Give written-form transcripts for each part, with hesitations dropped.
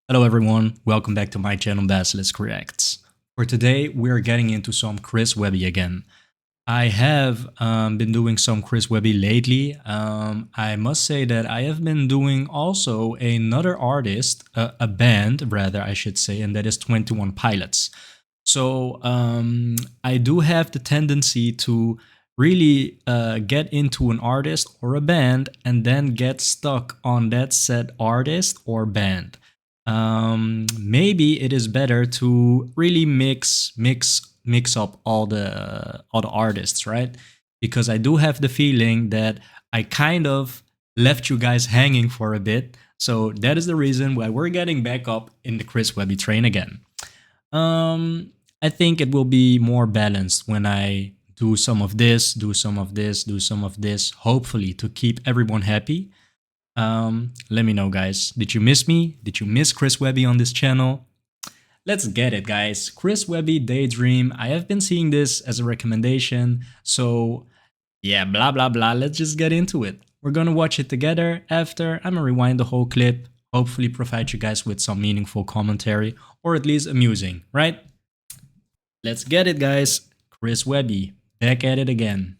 Hello everyone, welcome back to my channel Basilisk Reacts. For today, we're getting into some Chris Webby again. I have been doing some Chris Webby lately. I must say that I have been doing also another artist, a band rather I should say, and that is 21 Pilots. So I do have the tendency to really get into an artist or a band and then get stuck on that said artist or band. Maybe it is better to really mix up all the artists, right? Because I do have the feeling that I kind of left you guys hanging for a bit. So that is the reason why we're getting back up in the Chris Webby train again. I think it will be more balanced when I do some of this, do some of this, do some of this, hopefully to keep everyone happy. Let me know, guys. Did you miss me? Did you miss Chris Webby on this channel? Let's get it, guys. Chris Webby, Daydream. I have been seeing this as a recommendation. So yeah, blah, blah, blah. Let's just get into it. We're gonna watch it together. After, I'm gonna rewind the whole clip. Hopefully provide you guys with some meaningful commentary, or at least amusing, right? Let's get it, guys. Chris Webby, back at it again.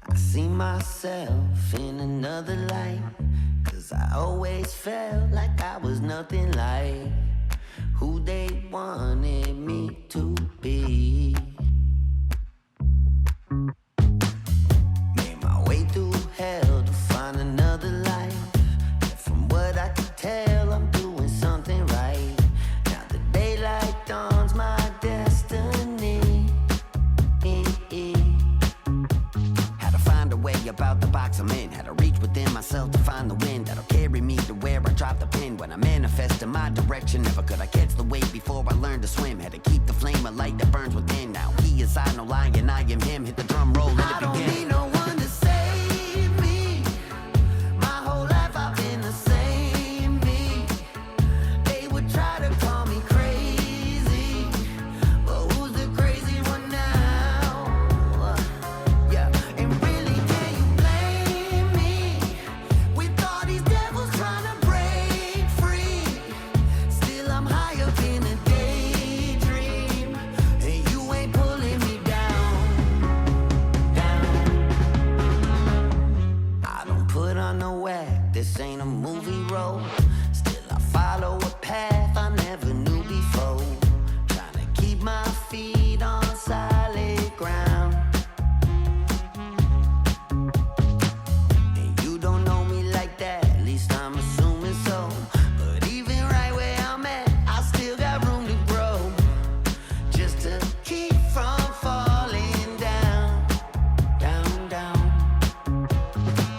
I see myself in another light, 'cause I always felt like I was nothing like who they wanted me to be. Made my way through hell to find another life, and from what I can tell, I'm doing something right. Now the daylight dawns my destiny. Had to find a way about the box I'm in, had to reach within myself to find the wind that'll carry me to where I drop the pin. When I manifest in my direction, never could I catch the wave before I learned to swim. Had to keep the flame of light that burns within. Now he is I, no lion, I am him. Hit the drum roll, let it begin. I don't need no one to save me. My whole life I've been the same me. They would try to call me crazy, but who's the crazy one now? Yeah, and really, can you blame me? With all these devils trying to break free, still I'm high up in a daydream, and you ain't pulling me down. I don't put on no act, this ain't a movie role. Still I follow a path I never knew before, trying to keep my feet on solid ground. And you don't know me like that, at least I'm assuming so. But even right where I'm at, I still got room to grow, just to keep from falling down, down, down.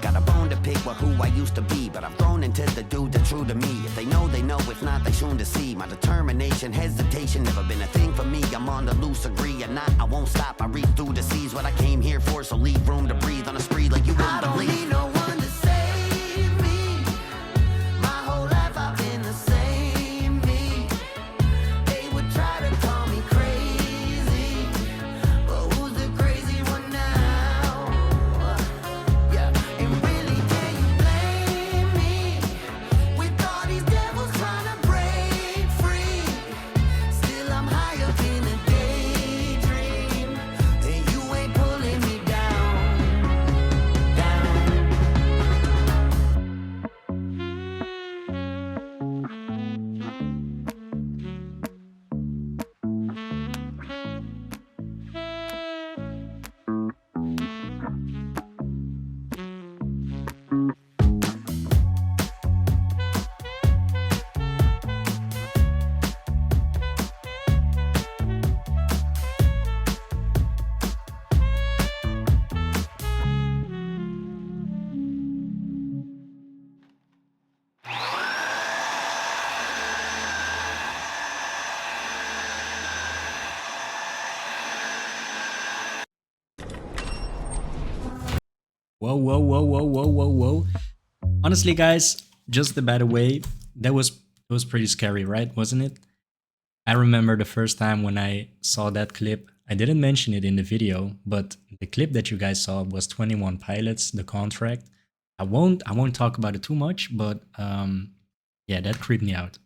Got a bone to pick with who I used to be, but I've grown into the dude that's true to me. If they know, they know. If not, they soon to see. My determination, hesitation, never been a thing for me. I'm on the loose, agree or not, I won't stop. I reach through the seas, what I came here for, so leave room to breathe on a spree like you wouldn't believe. I don't need no one to save me. My whole life I've been the same me. They would try to call me crazy, but who's the crazy one now? Yeah, and really, can you blame me? With all these devils trying to break free, still I'm high up in a daydream, and you ain't pulling me down, down. Whoa, whoa, whoa, whoa, whoa, whoa, whoa. Honestly, guys, just by the way, that was pretty scary, right? Wasn't it? I remember the first time when I saw that clip, I didn't mention it in the video, but the clip that you guys saw was 21 Pilots, the contract. I won't talk about it too much, but yeah, that creeped me out.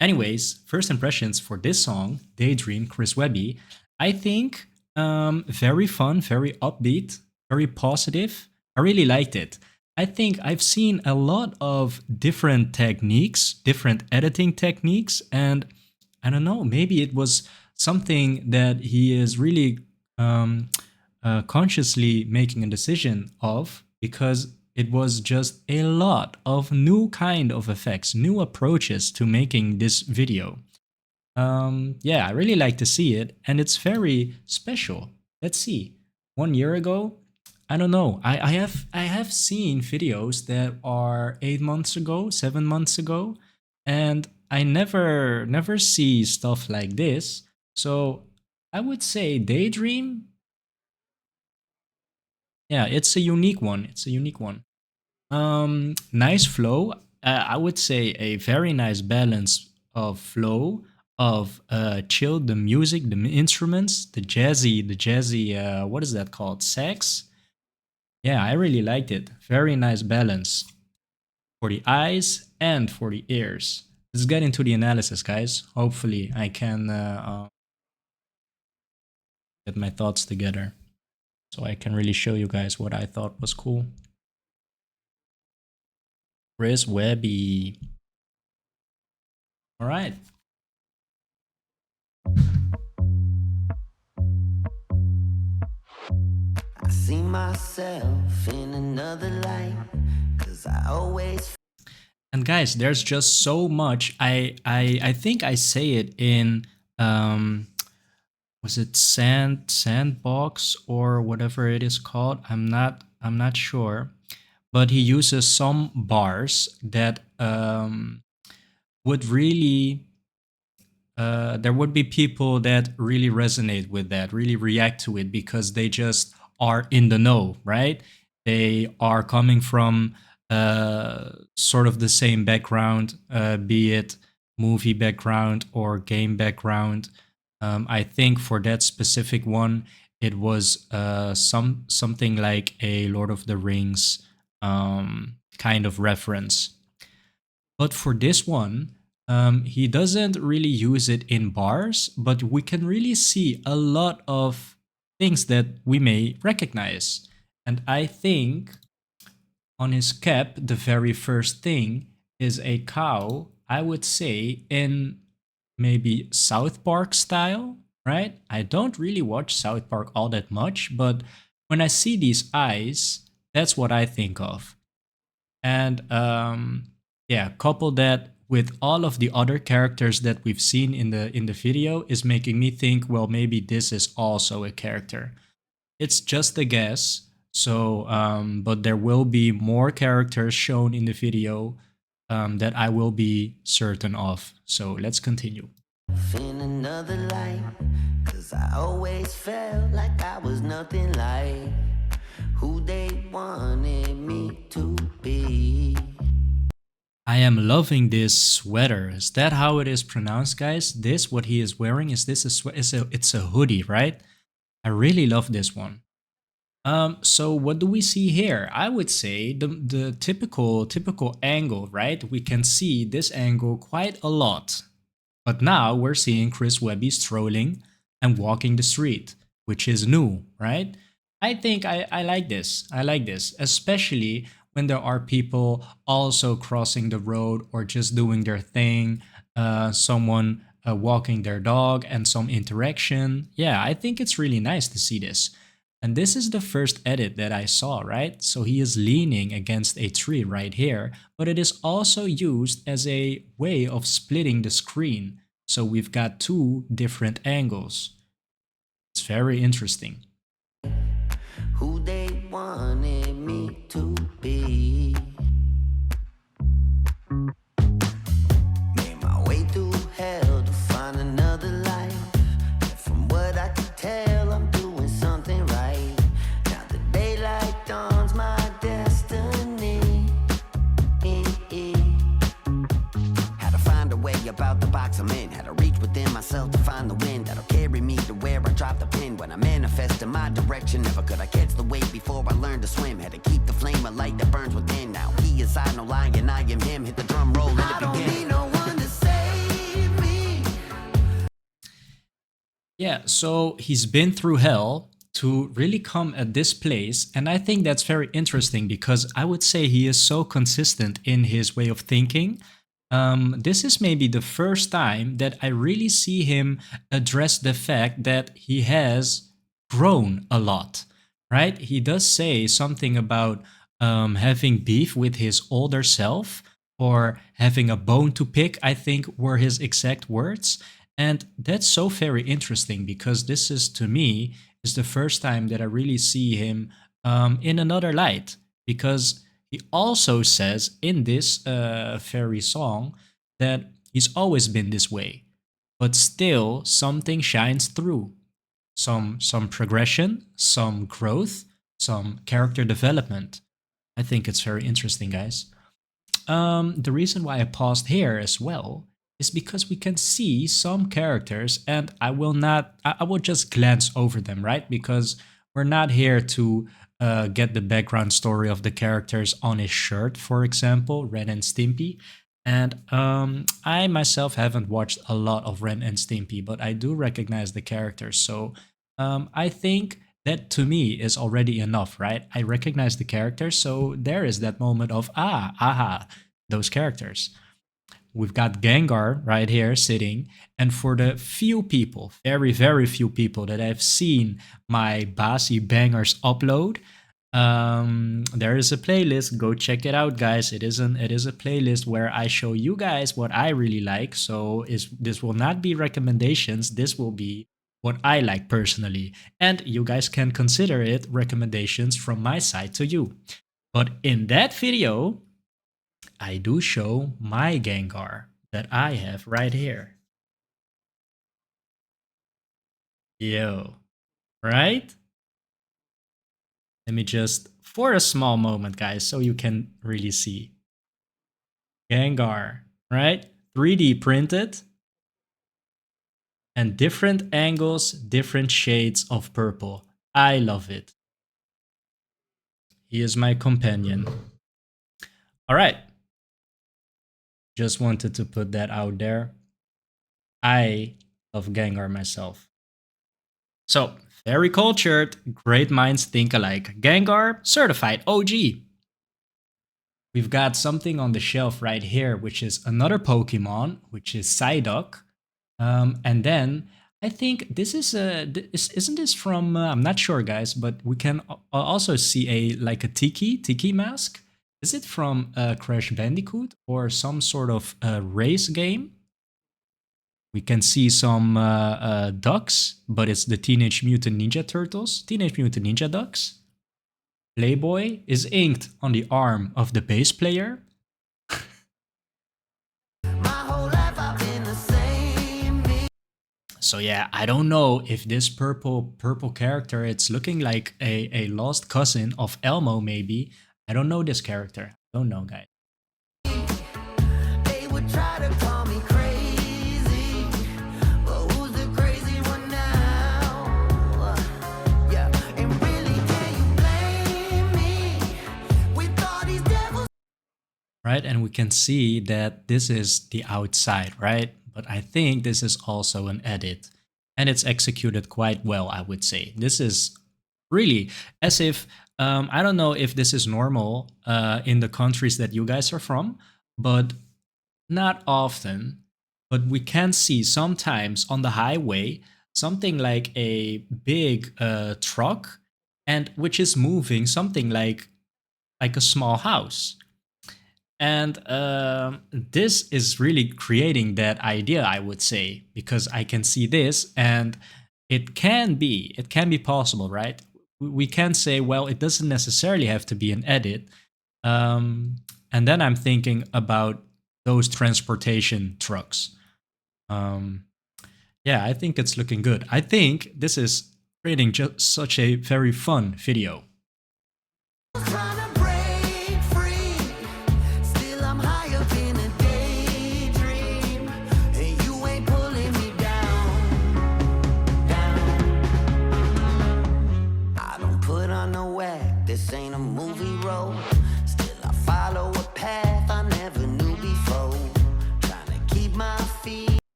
Anyways, first impressions for this song, Daydream, Chris Webby. I think very fun, very upbeat, very positive. I really liked it. I think I've seen a lot of different techniques, different editing techniques, and I don't know, maybe it was something that he is really um, consciously making a decision of, because it was just a lot of new kind of effects, new approaches to making this video. Yeah, I really like to see it, and it's very special. Let's see. 1 year ago, I don't know. I have seen videos that are 8 months ago, 7 months ago, and I never see stuff like this. So I would say Daydream. Yeah, it's a unique one. It's a unique one. Nice flow. I would say a very nice balance of flow, of chill, the music, the instruments, the jazzy. What is that called? Sax. Yeah, I really liked it. Very nice balance for the eyes and for the ears. Let's get into the analysis, guys. Hopefully, I can get my thoughts together so I can really show you guys what I thought was cool. Chris Webby. All right. I see myself in another light, 'cause I always. And guys, there's just so much. I think I say it in was it sandbox or whatever it is called? I'm not sure. But he uses some bars that would really there would be people that really resonate with that, really react to it, because they just are in the know, right? They are coming from sort of the same background, be it movie background or game background. I think for that specific one, it was something like a Lord of the Rings kind of reference. But for this one, he doesn't really use it in bars, but we can really see a lot of things that we may recognize. And I think on his cap, the very first thing is a cow, I would say, in maybe South Park style, right? I don't really watch South Park all that much, but when I see these eyes, that's what I think of. And yeah, couple that with all of the other characters that we've seen in the video is making me think, well, maybe this is also a character. It's just a guess. So, but there will be more characters shown in the video that I will be certain of. So let's continue. In another light, 'cause I always felt like I was nothing like who they wanted me to be. I am loving this sweater. Is that how it is pronounced, guys? This, what he is wearing, is this a sweater? It's a hoodie, right? I really love this one. So what do we see here? I would say the typical angle, right? We can see this angle quite a lot. But now we're seeing Chris Webby strolling and walking the street, which is new, right? I think I like this. I like this, especially when there are people also crossing the road or just doing their thing, someone walking their dog and some interaction. Yeah, I think it's really nice to see this. And this is the first edit that I saw, right? So he is leaning against a tree right here, but it is also used as a way of splitting the screen. So we've got two different angles. It's very interesting. Who they wanted me to be. Made my way through hell to find another life. And from what I can tell, I'm doing something right. Now the daylight dawns my destiny. Had to find a way about the box I'm in. Had to reach within myself to find the wind that'll carry me to where I drop the pin. When I manifest in my direction, never could I catch the wave before I learned to swim. Had to keep the flame of light that burns within. Now he is I, no lie, and I am him. Hit the drum roll, let it begin. I don't need no one to save me. Yeah, so he's been through hell to really come at this place, and I think that's very interesting because I would say he is so consistent in his way of thinking. This is maybe the first time that I really see him address the fact that he has grown a lot, right? He does say something about having beef with his older self or having a bone to pick, I think were his exact words. And that's so very interesting because this is, to me, is the first time that I really see him in another light. Because he also says in this very song that he's always been this way, but still something shines through. Some progression, some growth, some character development. I think it's very interesting, guys. The reason why I paused here as well is because we can see some characters, and I will not, I will just glance over them, right? Because we're not here to get the background story of the characters on his shirt, for example, Ren and Stimpy. And I myself haven't watched a lot of Ren and Stimpy, but I do recognize the characters. So I think that to me is already enough, right? I recognize the characters, so there is that moment of aha, those characters. We've got Gengar right here sitting, and for the few people, very very few people that have seen my Basi Bangers upload, there is a playlist. Go check it out, guys. It is a playlist where I show you guys what I really like. So this will not be recommendations. This will be what I like personally, and you guys can consider it recommendations from my side to you. But in that video, I do show my Gengar that I have right here. Yo, right? Let me just, for a small moment, guys, so you can really see. Gengar, right? 3D printed. And different angles, different shades of purple. I love it. He is my companion. All right. Just wanted to put that out there. I love Gengar myself. So, very cultured, great minds think alike. Gengar, certified OG. We've got something on the shelf right here, which is another Pokemon, which is Psyduck. And then I think this is isn't this from I'm not sure, guys, but we can also see a tiki mask. Is it from Crash Bandicoot or some sort of race game? We can see some ducks, but it's the Teenage Mutant Ninja Turtles, Teenage Mutant Ninja Ducks. Playboy is inked on the arm of the bass player. So yeah, I don't know if this purple character, it's looking like a lost cousin of Elmo maybe. I don't know this character. I don't know, guys. They would try to call me crazy, but who's the crazy one now? Yeah, and really can you blame me with all these devils? Right, and we can see that this is the outside, right? But I think this is also an edit, and it's executed quite well, I would say. This is really as if, I don't know if this is normal in the countries that you guys are from, but not often. But we can see sometimes on the highway something like a big truck, and which is moving something like a small house. And this is really creating that idea, I would say, because I can see this, and it can be possible, right? We can say, well, it doesn't necessarily have to be an edit. And then I'm thinking about those transportation trucks. Yeah, I think it's looking good. I think this is creating just such a very fun video. Trying to break free, still I'm high up in a daydream, and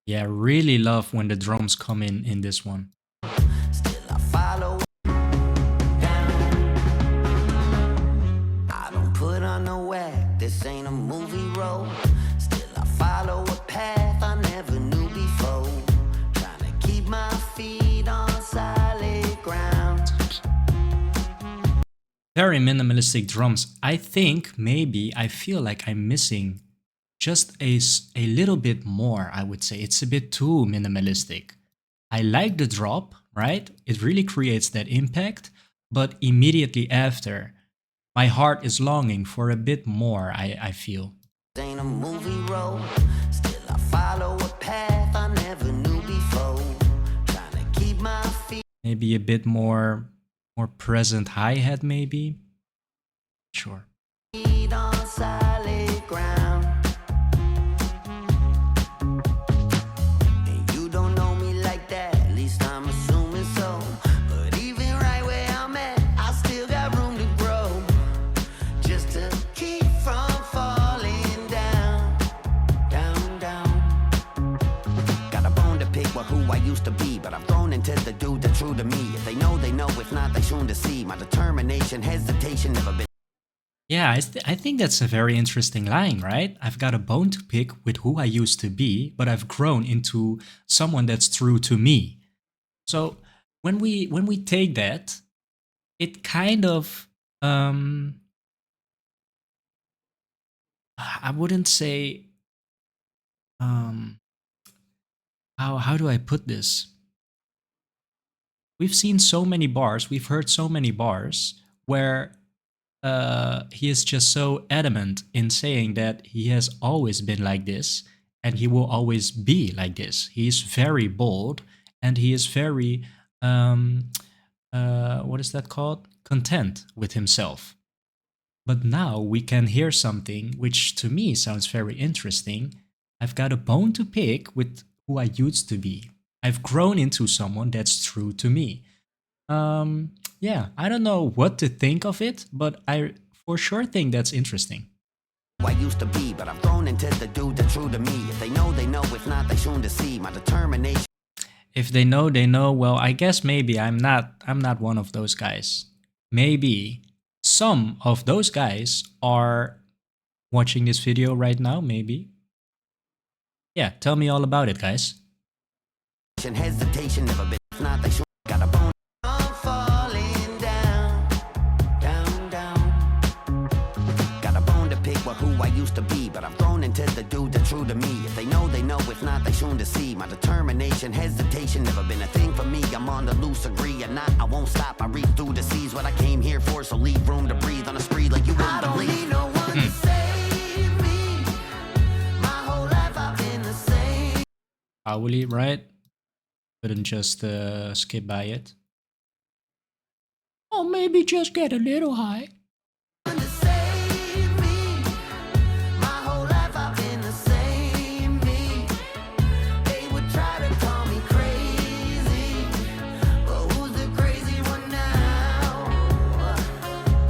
Yeah, really love when the drums come in this one. Still I follow down. I don't put on no act, this ain't a movie role. Still I follow a path I never knew before. Trying to keep my feet on solid ground. Very minimalistic drums. I think maybe I feel like I'm missing just a little bit more, I would say. It's a bit too minimalistic. I like the drop, right? It really creates that impact, but immediately after, my heart is longing for a bit more, I feel. Ain't a movie role. Still I follow a path I never knew before. Trying to keep my Maybe a bit more present hi-hat, maybe? Sure. feet on solid ground. And you don't know me like that, at least I'm assuming so. But even right where I'm at, I still got room to grow. Just to keep from falling down, down, down. Got a bone to pick with who I used to be, but I've grown into the dude that's true to me. If they know, they know. If not, they soon to see. My determination, hesitation, never been. Yeah, I think that's a very interesting line, right? I've got a bone to pick with who I used to be, but I've grown into someone that's true to me. So when we take that, it kind of I wouldn't say um how do I put this? We've seen so many bars, we've heard so many bars where he is just so adamant in saying that he has always been like this and he will always be like this. He is very bold and he is very, what is that called? Content with himself. But now we can hear something which to me sounds very interesting. I've got a bone to pick with who I used to be. I've grown into someone that's true to me. Yeah, I don't know what to think of it, but I for sure think that's interesting. I used to be, but I've grown into the dude that's true to me. If they know, they know. If not, they soon to see. My determination. If they know, they know. Well, I guess maybe I'm not one of those guys. Maybe some of those guys are watching this video right now, maybe. Yeah, tell me all about it, guys. Hesitation, never been. If not, they soon got a bone. I'm falling down, down, down. Got a bone to pick with who I used to be, but I've grown into the dude that's true to me. If they know, they know. If not, they soon to see. My determination, hesitation, never been a thing for me. I'm on the loose, agree or not, I won't stop. I read through the seas, what I came here for, so leave room to breathe on a spree like you wouldn't believe. I don't need no one to save me. My whole life I've been the same. Probably, right? Couldn't just skip by it. Or maybe just get a little high. To save me. My whole life I've been the same me. They would try to call me crazy, but who's the crazy one now?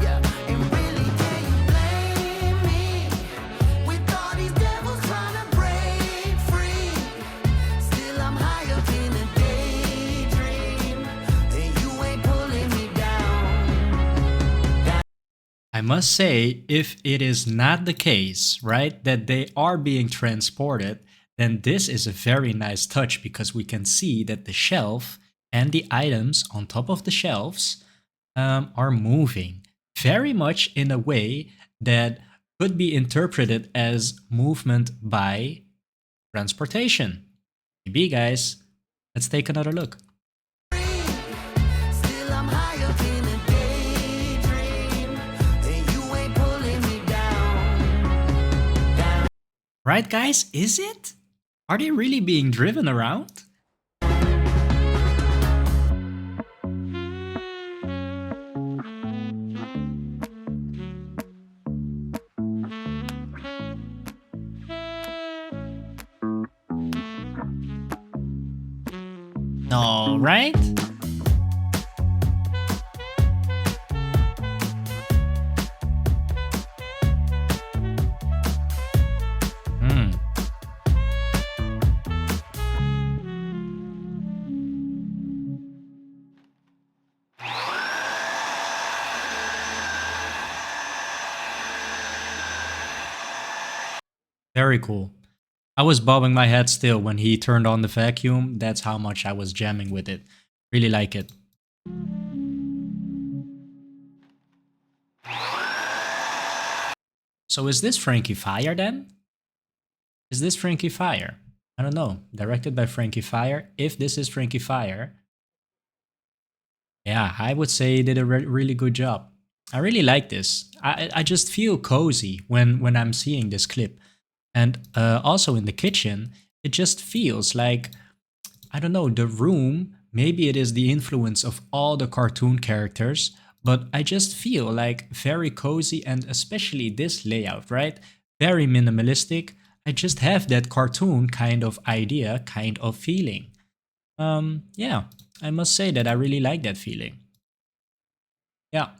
Yeah, and really can you blame me? With all these devils trying to break free, still I'm high up in a daydream, and you ain't pulling me down. I must say, if it is not the case, right, that they are being transported, then this is a very nice touch because we can see that the shelf and the items on top of the shelves are moving very much in a way that could be interpreted as movement by transportation. Maybe, guys, let's take another look. Still I'm high up in a daydream, and you ain't pulling me down. Right, guys? Is it? Are they really being driven around? No, right? Very cool. I was bobbing my head still when he turned on the vacuum. That's how much I was jamming with it. Really like it. So is this Frankie Fire then? Is this Frankie Fire? I don't know. Directed by Frankie Fire. If this is Frankie Fire, yeah, I would say he did a really good job. I really like this. I just feel cozy when I'm seeing this clip, and also in the kitchen, it just feels like, I don't know, the room. Maybe it is the influence of all the cartoon characters, but I just feel like very cozy, and especially this layout, right? Very minimalistic. I just have that cartoon kind of idea, kind of feeling. Yeah, I must say that I really like that feeling. Yeah,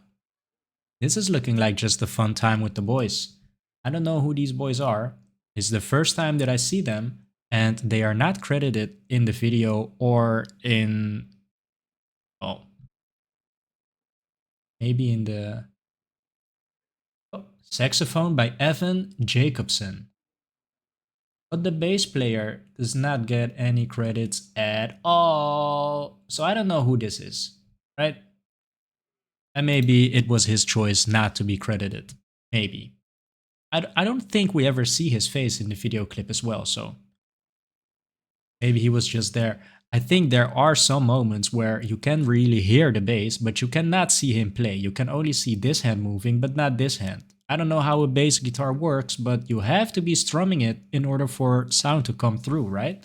this is looking like just a fun time with the boys. I don't know who these boys are. It's the first time that I see them, and they are not credited in the video or in, oh, maybe in the, oh, saxophone by Evan Jacobson. But the bass player does not get any credits at all. So I don't know who this is, right? And maybe it was his choice not to be credited. Maybe. I don't think we ever see his face in the video clip as well, so maybe he was just there. I think there are some moments where you can really hear the bass, but you cannot see him play. You can only see this hand moving, but not this hand. I don't know how a bass guitar works, but you have to be strumming it in order for sound to come through, right?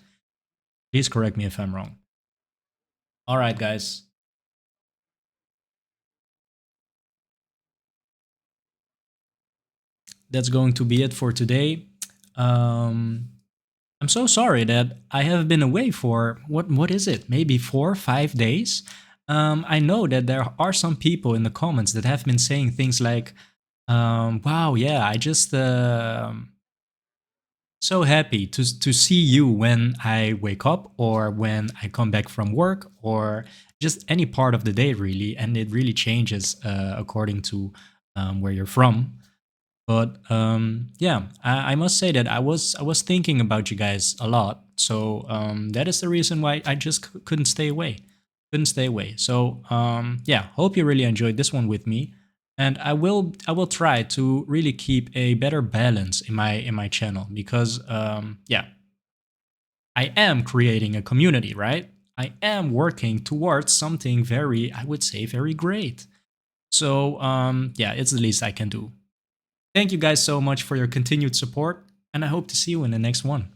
Please correct me if I'm wrong. All right, guys. That's going to be it for today. Um, I'm so sorry that I have been away for what is it? Maybe 4 or 5 days. I know that there are some people in the comments that have been saying things like, "Wow, yeah, I just so happy to see you when I wake up or when I come back from work or just any part of the day, really." And it really changes according to where you're from. But yeah, I must say that I was thinking about you guys a lot. So that is the reason why I just couldn't stay away. Couldn't stay away. So yeah, hope you really enjoyed this one with me. And I will try to really keep a better balance in my channel because yeah, I am creating a community, right? I am working towards something very, I would say, very great. So yeah, it's the least I can do. Thank you guys so much for your continued support, and I hope to see you in the next one.